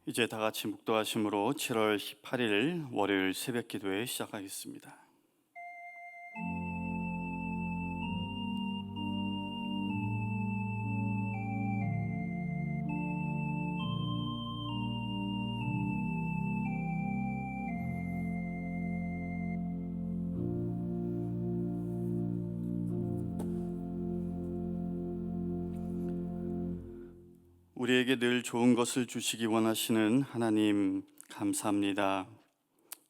이제 다 같이 묵도하심으로 7월 18일 월요일 새벽 기도회 시작하겠습니다. 우리에게 늘 좋은 것을 주시기 원하시는 하나님 감사합니다.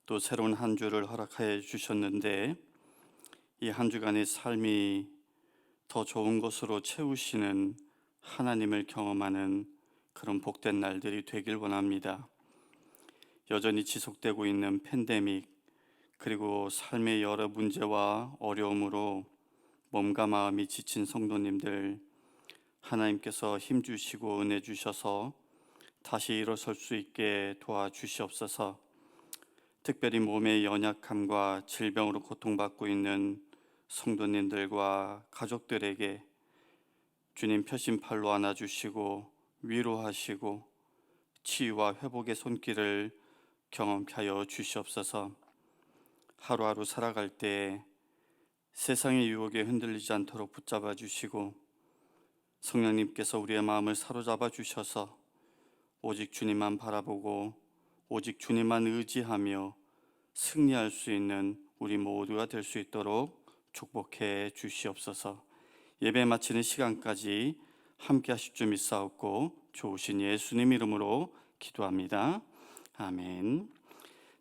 또 새로운 한 주를 허락하여 주셨는데 이 한 주간의 삶이 더 좋은 것으로 채우시는 하나님을 경험하는 그런 복된 날들이 되길 원합니다. 여전히 지속되고 있는 팬데믹, 그리고 삶의 여러 문제와 어려움으로 몸과 마음이 지친 성도님들, 하나님께서 힘 주시고 은혜 주셔서 다시 일어설 수 있게 도와주시옵소서. 특별히 몸의 연약함과 질병으로 고통받고 있는 성도님들과 가족들에게 주님 표심팔로 안아주시고 위로하시고 치유와 회복의 손길을 경험케 하여 주시옵소서. 하루하루 살아갈 때 세상의 유혹에 흔들리지 않도록 붙잡아 주시고 성령님께서 우리의 마음을 사로잡아 주셔서 오직 주님만 바라보고 오직 주님만 의지하며 승리할 수 있는 우리 모두가 될 수 있도록 축복해 주시옵소서. 예배 마치는 시간까지 함께 하실 줄 믿사옵고 좋으신 예수님 이름으로 기도합니다. 아멘.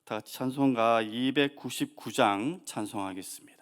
다 같이 찬송가 299장 찬송하겠습니다.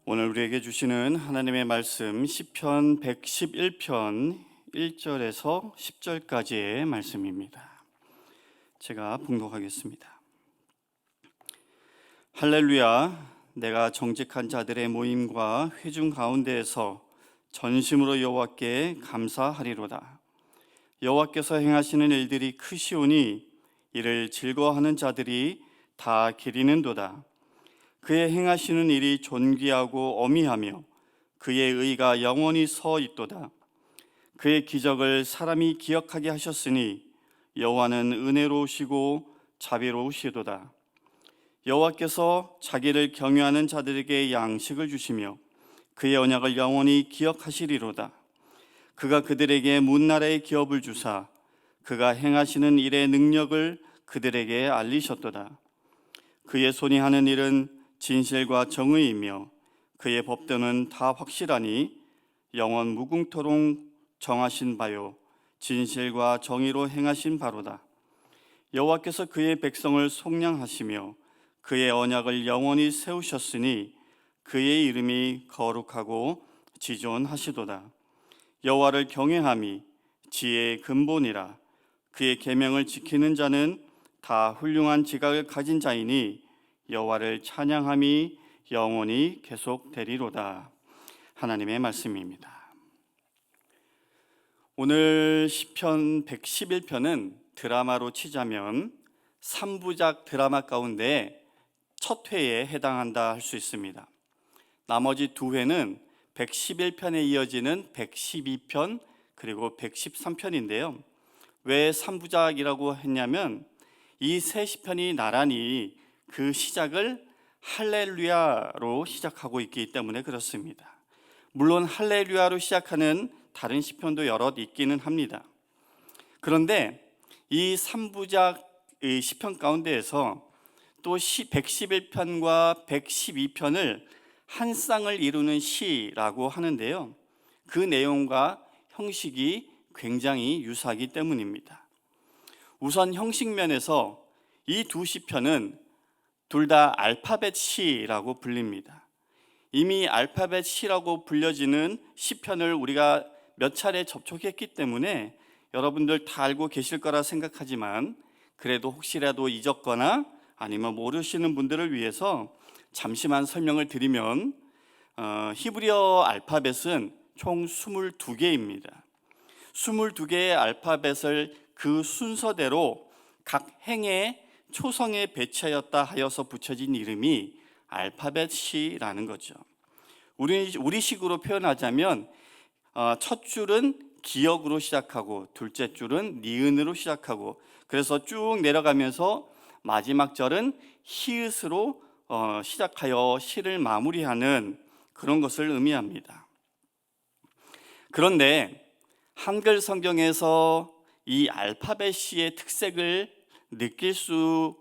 오늘 우리에게 주시는 하나님의 말씀 시편 111편 1절에서 10절까지의 말씀입니다. 제가 봉독하겠습니다. 할렐루야, 내가 정직한 자들의 모임과 회중 가운데에서 전심으로 여호와께 감사하리로다. 여호와께서 행하시는 일들이 크시오니 이를 즐거워하는 자들이 다 기리는도다. 그의 행하시는 일이 존귀하고 어미하며 그의 의가 영원히 서 있도다. 그의 기적을 사람이 기억하게 하셨으니 여호와는 은혜로우시고 자비로우시도다. 여호와께서 자기를 경외하는 자들에게 양식을 주시며 그의 언약을 영원히 기억하시리로다. 그가 그들에게 문나라의 기업을 주사 그가 행하시는 일의 능력을 그들에게 알리셨도다. 그의 손이 하는 일은 진실과 정의이며 그의 법도는 다 확실하니 영원 무궁토록 정하신 바요 진실과 정의로 행하신 바로다. 여호와께서 그의 백성을 속량하시며 그의 언약을 영원히 세우셨으니 그의 이름이 거룩하고 지존하시도다. 여호와를 경외함이 지혜의 근본이라. 그의 계명을 지키는 자는 다 훌륭한 지각을 가진 자이니 여호와를 찬양함이 영원히 계속되리로다. 하나님의 말씀입니다. 오늘 시편 111편은 드라마로 치자면 3부작 드라마 가운데 첫 회에 해당한다 할 수 있습니다. 나머지 두 회는 111편에 이어지는 112편 그리고 113편인데요. 왜 3부작이라고 했냐면 이 세 시편이 나란히 그 시작을 할렐루야로 시작하고 있기 때문에 그렇습니다. 물론 할렐루야로 시작하는 다른 시편도 여럿 있기는 합니다. 그런데 이 3부작 시편 가운데에서 또 111편과 112편을 한 쌍을 이루는 시라고 하는데요. 그 내용과 형식이 굉장히 유사하기 때문입니다. 우선 형식 면에서 이 두 시편은 둘 다 알파벳 시라고 불립니다. 이미 알파벳 시라고 불려지는 시편을 우리가 몇 차례 접촉했기 때문에 여러분들 다 알고 계실 거라 생각하지만 그래도 혹시라도 잊었거나 아니면 모르시는 분들을 위해서 잠시만 설명을 드리면 히브리어 알파벳은 총 22개입니다. 22개의 알파벳을 그 순서대로 각 행의 초성에 배치하였다 하여서 붙여진 이름이 알파벳이라는 거죠. 우리식으로 표현하자면 첫 줄은 기역으로 시작하고 둘째 줄은 니은으로 시작하고 그래서 쭉 내려가면서 마지막 절은 히읗으로 시작하여 시를 마무리하는 그런 것을 의미합니다. 그런데 한글 성경에서 이 알파벳 시의 특색을 느낄 수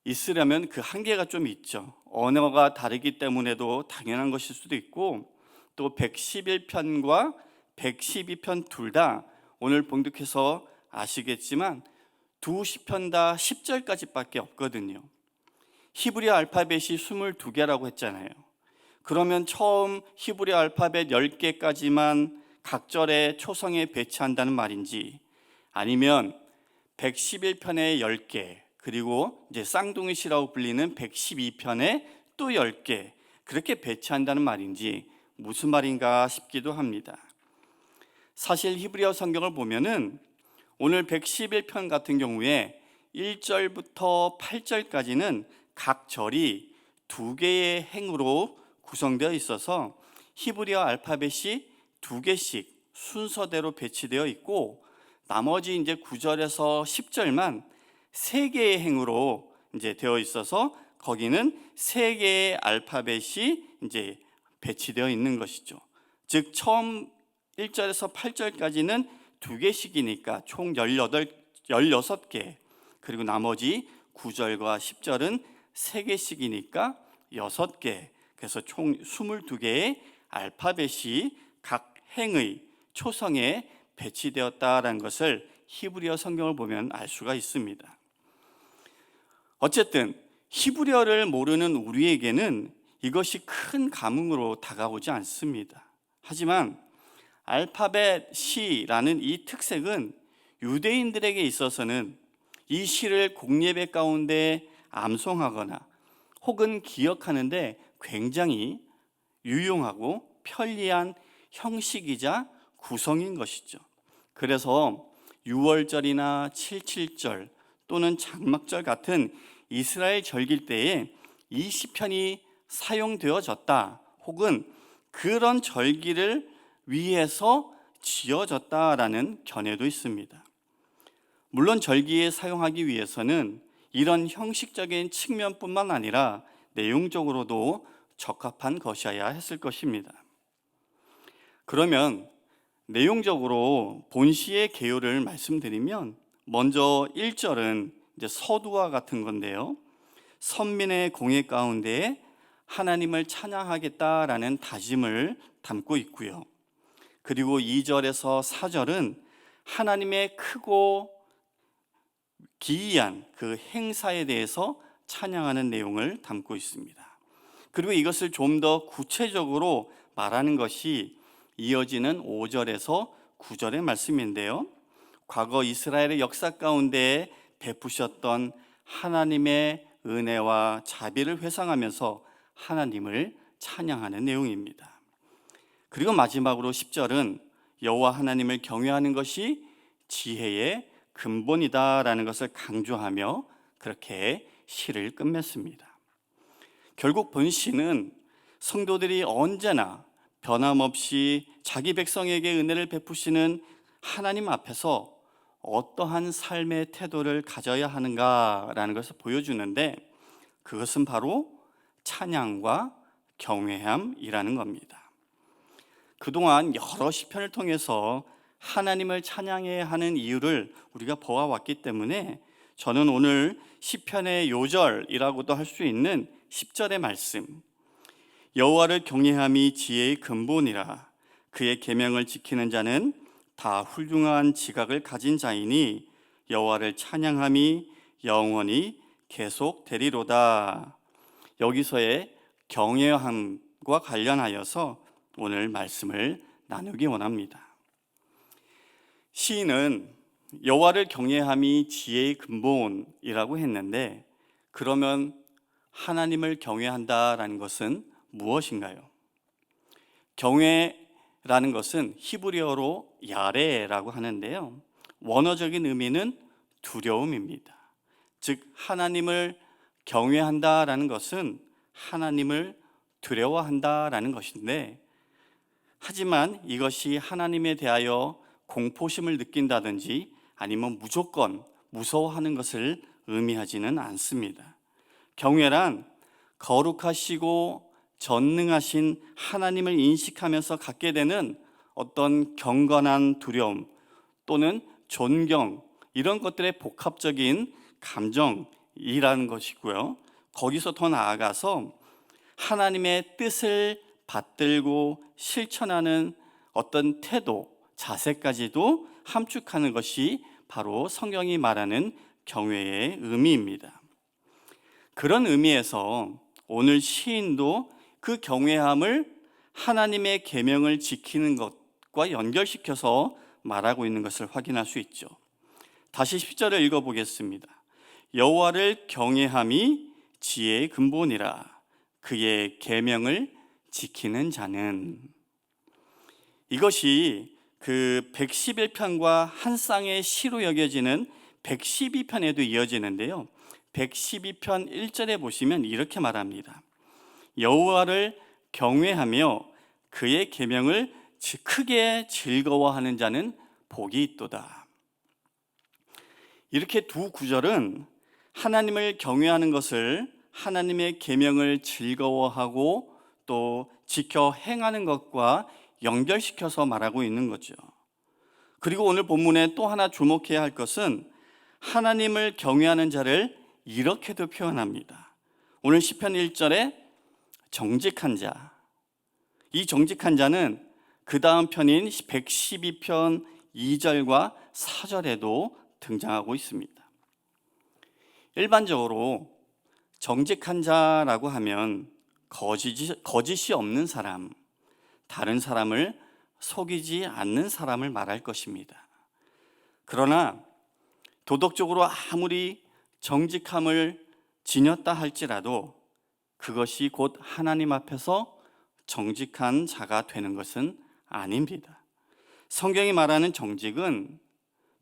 있으려면 그 한계가 좀 있죠. 언어가 다르기 때문에도 당연한 것일 수도 있고 또 111편과 112편 둘 다 오늘 봉독해서 아시겠지만 두 시편 다 10절까지밖에 없거든요. 히브리어 알파벳이 22개라고 했잖아요. 그러면 처음 히브리어 알파벳 10개까지만 각 절에 초성에 배치한다는 말인지 아니면 111편에 10개 그리고 이제 쌍둥이시라고 불리는 112편에 또 10개 그렇게 배치한다는 말인지 무슨 말인가 싶기도 합니다. 사실 히브리어 성경을 보면은 오늘 111편 같은 경우에 1절부터 8절까지는 각 절이 두 개의 행으로 구성되어 있어서 히브리어 알파벳이 두 개씩 순서대로 배치되어 있고 나머지 이제 9절에서 10절만 세 개의 행으로 이제 되어 있어서 거기는 세 개의 알파벳이 이제 배치되어 있는 것이죠. 즉 처음 1절에서 8절까지는 두 개씩이니까 총 16개 그리고 나머지 9절과 10절은 세 개씩이니까 6개 그래서 총 22개의 알파벳이 각 행의 초성에 배치되었다라는 것을 히브리어 성경을 보면 알 수가 있습니다. 어쨌든 히브리어를 모르는 우리에게는 이것이 큰 감흥으로 다가오지 않습니다. 하지만 알파벳 시라는 이 특색은 유대인들에게 있어서는 이 시를 공예배 가운데 암송하거나 혹은 기억하는데 굉장히 유용하고 편리한 형식이자 구성인 것이죠. 그래서 6월절이나 77절 또는 장막절 같은 이스라엘 절기 때에 이 시편이 사용되어졌다 혹은 그런 절기를 위해서 지어졌다라는 견해도 있습니다. 물론 절기에 사용하기 위해서는 이런 형식적인 측면뿐만 아니라 내용적으로도 적합한 것이어야 했을 것입니다. 그러면 내용적으로 본시의 개요를 말씀드리면 먼저 1절은 이제 서두와 같은 건데요. 선민의 공예 가운데 하나님을 찬양하겠다라는 다짐을 담고 있고요. 그리고 2절에서 4절은 하나님의 크고 기이한 그 행사에 대해서 찬양하는 내용을 담고 있습니다. 그리고 이것을 좀 더 구체적으로 말하는 것이 이어지는 5절에서 9절의 말씀인데요, 과거 이스라엘의 역사 가운데 베푸셨던 하나님의 은혜와 자비를 회상하면서 하나님을 찬양하는 내용입니다. 그리고 마지막으로 10절은 여호와 하나님을 경외하는 것이 지혜의 근본이다라는 것을 강조하며 그렇게 시를 끝맺습니다. 결국 본시는 성도들이 언제나 변함없이 자기 백성에게 은혜를 베푸시는 하나님 앞에서 어떠한 삶의 태도를 가져야 하는가라는 것을 보여주는데, 그것은 바로 찬양과 경외함이라는 겁니다. 그동안 여러 시편을 통해서 하나님을 찬양해야 하는 이유를 우리가 보아왔기 때문에 저는 오늘 시편의 요절이라고도 할 수 있는 10절의 말씀, 여호와를 경외함이 지혜의 근본이라 그의 계명을 지키는 자는 다 훌륭한 지각을 가진 자이니 여호와를 찬양함이 영원히 계속되리로다. 여기서의 경외함과 관련하여서 오늘 말씀을 나누기 원합니다. 시인은 여호와를 경외함이 지혜의 근본이라고 했는데, 그러면 하나님을 경외한다라는 것은 무엇인가요? 경외라는 것은 히브리어로 야레라고 하는데요, 원어적인 의미는 두려움입니다. 즉 하나님을 경외한다라는 것은 하나님을 두려워한다라는 것인데, 하지만 이것이 하나님에 대하여 공포심을 느낀다든지 아니면 무조건 무서워하는 것을 의미하지는 않습니다. 경외란 거룩하시고 전능하신 하나님을 인식하면서 갖게 되는 어떤 경건한 두려움 또는 존경, 이런 것들의 복합적인 감정이라는 것이고요, 거기서 더 나아가서 하나님의 뜻을 받들고 실천하는 어떤 태도, 자세까지도 함축하는 것이 바로 성경이 말하는 경외의 의미입니다. 그런 의미에서 오늘 시인도 그 경외함을 하나님의 계명을 지키는 것과 연결시켜서 말하고 있는 것을 확인할 수 있죠. 다시 10절을 읽어보겠습니다. 여호와를 경외함이 지혜의 근본이라 그의 계명을 지키는 자는, 이것이 그 111편과 한 쌍의 시로 여겨지는 112편에도 이어지는데요, 112편 1절에 보시면 이렇게 말합니다. 여호와를 경외하며 그의 계명을 크게 즐거워하는 자는 복이 있도다. 이렇게 두 구절은 하나님을 경외하는 것을 하나님의 계명을 즐거워하고 또 지켜 행하는 것과 연결시켜서 말하고 있는 거죠. 그리고 오늘 본문에 또 하나 주목해야 할 것은 하나님을 경외하는 자를 이렇게도 표현합니다. 오늘 시편 1절에 정직한 자, 이 정직한 자는 그 다음 편인 112편 2절과 4절에도 등장하고 있습니다. 일반적으로 정직한 자라고 하면 거짓이 없는 사람, 다른 사람을 속이지 않는 사람을 말할 것입니다. 그러나 도덕적으로 아무리 정직함을 지녔다 할지라도 그것이 곧 하나님 앞에서 정직한 자가 되는 것은 아닙니다. 성경이 말하는 정직은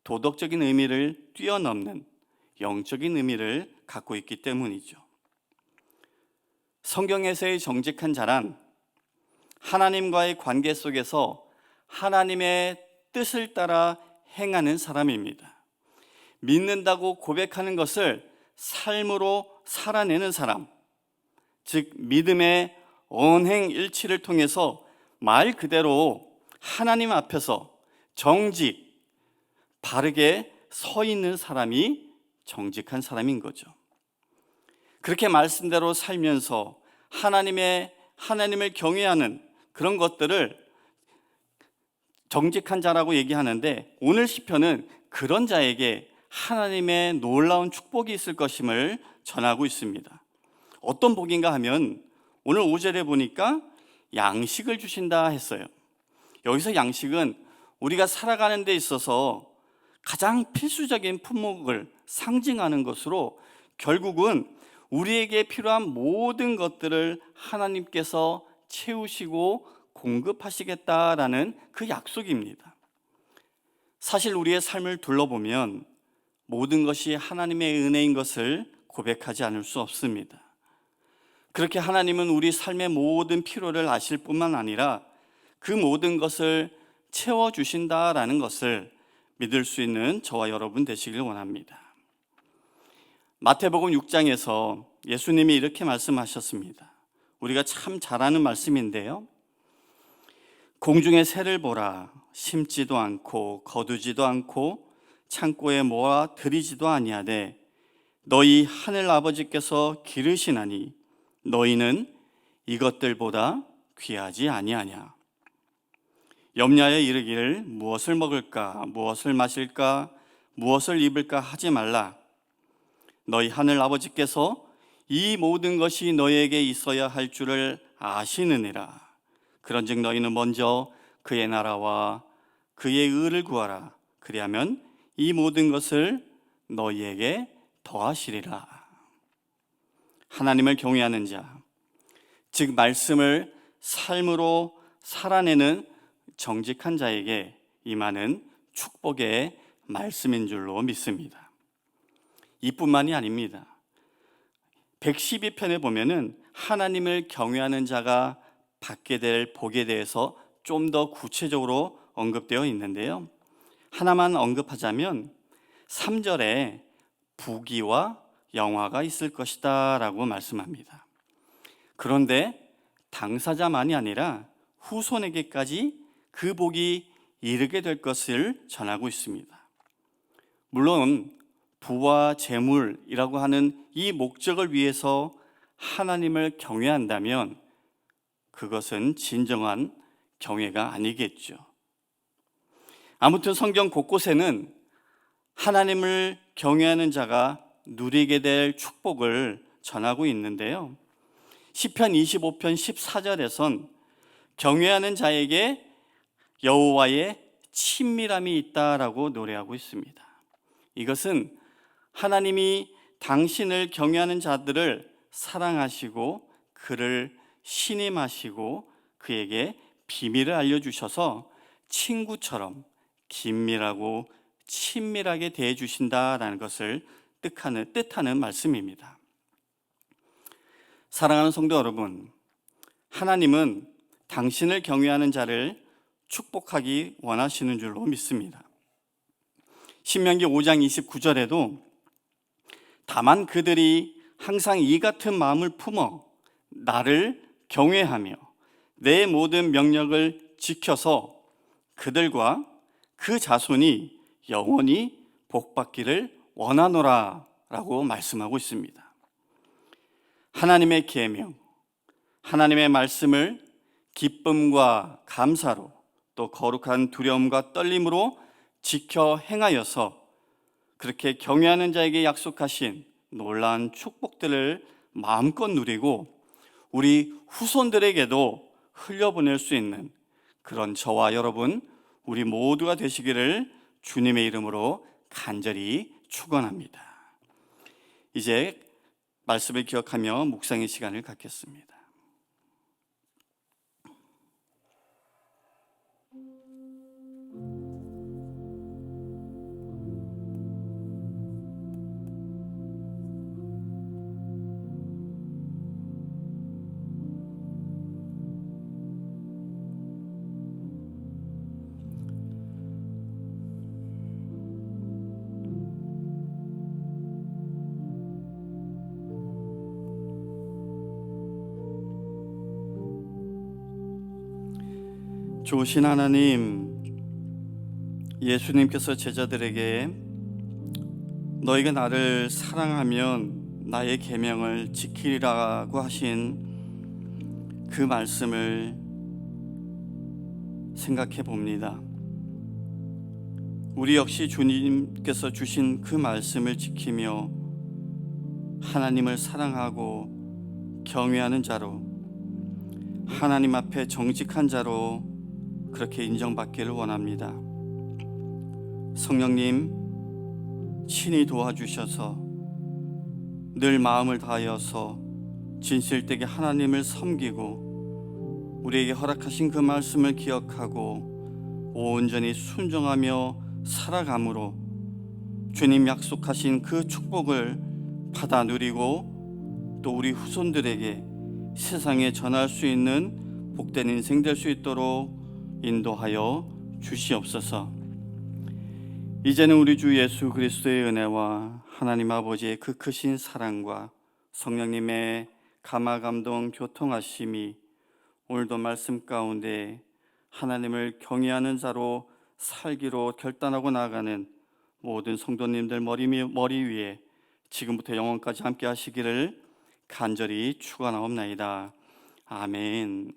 도덕적인 의미를 뛰어넘는 영적인 의미를 갖고 있기 때문이죠. 성경에서의 정직한 자란 하나님과의 관계 속에서 하나님의 뜻을 따라 행하는 사람입니다. 믿는다고 고백하는 것을 삶으로 살아내는 사람, 즉 믿음의 언행일치를 통해서 말 그대로 하나님 앞에서 정직, 바르게 서 있는 사람이 정직한 사람인 거죠. 그렇게 말씀대로 살면서 하나님을 경외하는 그런 것들을 정직한 자라고 얘기하는데, 오늘 시편은 그런 자에게 하나님의 놀라운 축복이 있을 것임을 전하고 있습니다. 어떤 복인가 하면 오늘 5절에 보니까 양식을 주신다 했어요. 여기서 양식은 우리가 살아가는 데 있어서 가장 필수적인 품목을 상징하는 것으로, 결국은 우리에게 필요한 모든 것들을 하나님께서 채우시고 공급하시겠다라는 그 약속입니다. 사실 우리의 삶을 둘러보면 모든 것이 하나님의 은혜인 것을 고백하지 않을 수 없습니다. 그렇게 하나님은 우리 삶의 모든 필요를 아실 뿐만 아니라 그 모든 것을 채워주신다라는 것을 믿을 수 있는 저와 여러분 되시길 원합니다. 마태복음 6장에서 예수님이 이렇게 말씀하셨습니다. 우리가 참 잘 아는 말씀인데요. 공중의 새를 보라. 심지도 않고 거두지도 않고 창고에 모아 들이지도 아니하되 너희 하늘 아버지께서 기르시나니 너희는 이것들보다 귀하지 아니하냐. 염려하여 이르기를 무엇을 먹을까, 무엇을 마실까, 무엇을 입을까 하지 말라. 너희 하늘 아버지께서 이 모든 것이 너희에게 있어야 할 줄을 아시느니라. 그런즉 너희는 먼저 그의 나라와 그의 의를 구하라. 그리하면 이 모든 것을 너희에게 더하시리라. 하나님을 경외하는 자, 즉 말씀을 삶으로 살아내는 정직한 자에게 임하는 축복의 말씀인 줄로 믿습니다. 이뿐만이 아닙니다. 112편에 보면은 하나님을 경외하는 자가 받게 될 복에 대해서 좀 더 구체적으로 언급되어 있는데요. 하나만 언급하자면 3절에 부귀와 영화가 있을 것이다 라고 말씀합니다. 그런데 당사자만이 아니라 후손에게까지 그 복이 이르게 될 것을 전하고 있습니다. 물론 부와 재물이라고 하는 이 목적을 위해서 하나님을 경외한다면 그것은 진정한 경외가 아니겠죠. 아무튼 성경 곳곳에는 하나님을 경외하는 자가 누리게 될 축복을 전하고 있는데요. 시편 25편 14절에선 경외하는 자에게 여호와의 친밀함이 있다라고 노래하고 있습니다. 이것은 하나님이 당신을 경외하는 자들을 사랑하시고 그를 신임하시고 그에게 비밀을 알려주셔서 친구처럼 긴밀하고 친밀하게 대해주신다라는 것을 뜻하는 말씀입니다. 사랑하는 성도 여러분, 하나님은 당신을 경외하는 자를 축복하기 원하시는 줄로 믿습니다. 신명기 5장 29절에도 다만 그들이 항상 이 같은 마음을 품어 나를 경외하며 내 모든 명령을 지켜서 그들과 그 자손이 영원히 복받기를 원하노라 라고 말씀하고 있습니다. 하나님의 계명, 하나님의 말씀을 기쁨과 감사로 또 거룩한 두려움과 떨림으로 지켜 행하여서 그렇게 경외하는 자에게 약속하신 놀라운 축복들을 마음껏 누리고 우리 후손들에게도 흘려보낼 수 있는 그런 저와 여러분, 우리 모두가 되시기를 주님의 이름으로 간절히 축원합니다. 이제 말씀을 기억하며 묵상의 시간을 갖겠습니다. 좋으신 하나님, 예수님께서 제자들에게 너희가 나를 사랑하면 나의 계명을 지키리라고 하신 그 말씀을 생각해 봅니다. 우리 역시 주님께서 주신 그 말씀을 지키며 하나님을 사랑하고 경외하는 자로, 하나님 앞에 정직한 자로 그렇게 인정받기를 원합니다. 성령님, 친히 도와주셔서 늘 마음을 다하여서 진실되게 하나님을 섬기고 우리에게 허락하신 그 말씀을 기억하고 온전히 순종하며 살아감으로 주님 약속하신 그 축복을 받아 누리고 또 우리 후손들에게 세상에 전할 수 있는 복된 인생 될 수 있도록 인도하여 주시옵소서. 이제는 우리 주 예수 그리스도의 은혜와 하나님 아버지의 그 크신 사랑과 성령님의 감화 감동 교통하심이 오늘도 말씀 가운데 하나님을 경외하는 자로 살기로 결단하고 나아가는 모든 성도님들 머리 위에 지금부터 영원까지 함께 하시기를 간절히 축원하옵나이다. 아멘.